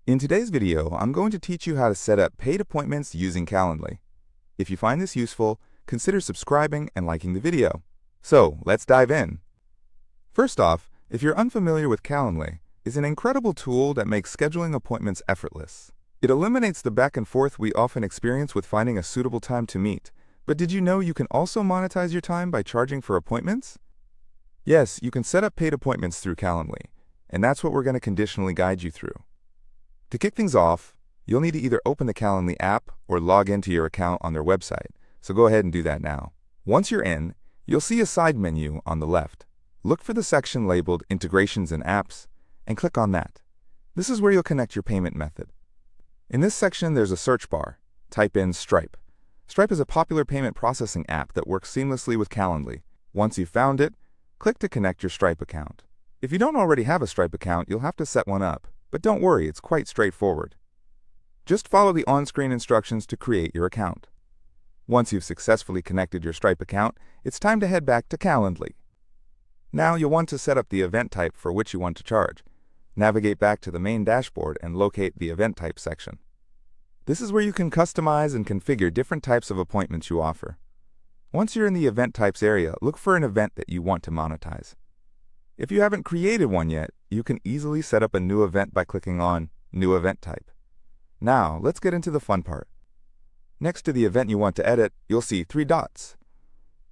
In today's video, I'm going to teach you how to set up paid appointments using Calendly. If you find this useful, consider subscribing and liking the video. So, let's dive in. First off, if you're unfamiliar with Calendly, it's an incredible tool that makes scheduling appointments effortless. It eliminates the back and forth we often experience with finding a suitable time to meet. But did you know you can also monetize your time by charging for appointments? Yes, you can set up paid appointments through Calendly, and that's what we're going to conditionally guide you through. To kick things off, you'll need to either open the Calendly app or log into your account on their website, so go ahead and do that now. Once you're in, you'll see a side menu on the left. Look for the section labeled Integrations and Apps, and click on that. This is where you'll connect your payment method. In this section, there's a search bar. Type in Stripe. Stripe is a popular payment processing app that works seamlessly with Calendly. Once you've found it, click to connect your Stripe account. If you don't already have a Stripe account, you'll have to set one up. But don't worry, it's quite straightforward. Just follow the on-screen instructions to create your account. Once you've successfully connected your Stripe account, it's time to head back to Calendly. Now you'll want to set up the event type for which you want to charge. Navigate back to the main dashboard and locate the event type section. This is where you can customize and configure different types of appointments you offer. Once you're in the event types area, look for an event that you want to monetize. If you haven't created one yet, you can easily set up a new event by clicking on New Event Type. Now, let's get into the fun part. Next to the event you want to edit, you'll see 3 dots.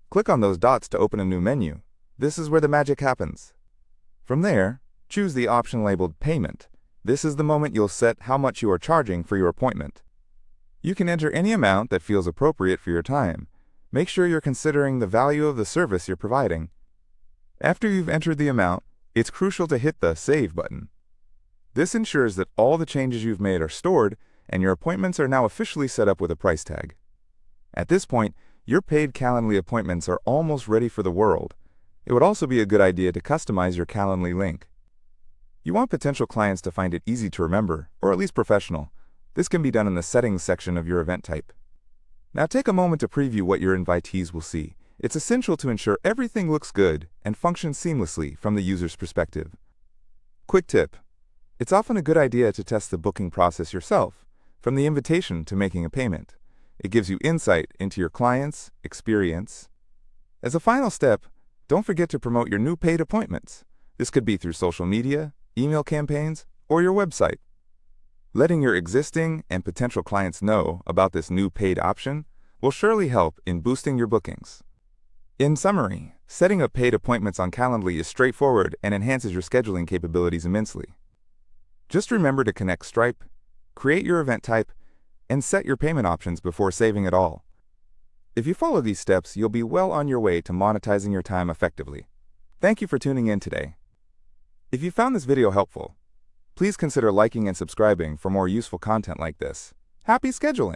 Click on those dots to open a new menu. This is where the magic happens. From there, choose the option labeled Payment. This is the moment you'll set how much you are charging for your appointment. You can enter any amount that feels appropriate for your time. Make sure you're considering the value of the service you're providing. After you've entered the amount, it's crucial to hit the Save button. This ensures that all the changes you've made are stored and your appointments are now officially set up with a price tag. At this point, your paid Calendly appointments are almost ready for the world. It would also be a good idea to customize your Calendly link. You want potential clients to find it easy to remember, or at least professional. This can be done in the Settings section of your event type. Now take a moment to preview what your invitees will see. It's essential to ensure everything looks good and functions seamlessly from the user's perspective. Quick tip: it's often a good idea to test the booking process yourself, from the invitation to making a payment. It gives you insight into your client's experience. As a final step, don't forget to promote your new paid appointments. This could be through social media, email campaigns, or your website. Letting your existing and potential clients know about this new paid option will surely help in boosting your bookings. In summary, setting up paid appointments on Calendly is straightforward and enhances your scheduling capabilities immensely. Just remember to connect Stripe, create your event type, and set your payment options before saving it all. If you follow these steps, you'll be well on your way to monetizing your time effectively. Thank you for tuning in today. If you found this video helpful, please consider liking and subscribing for more useful content like this. Happy scheduling!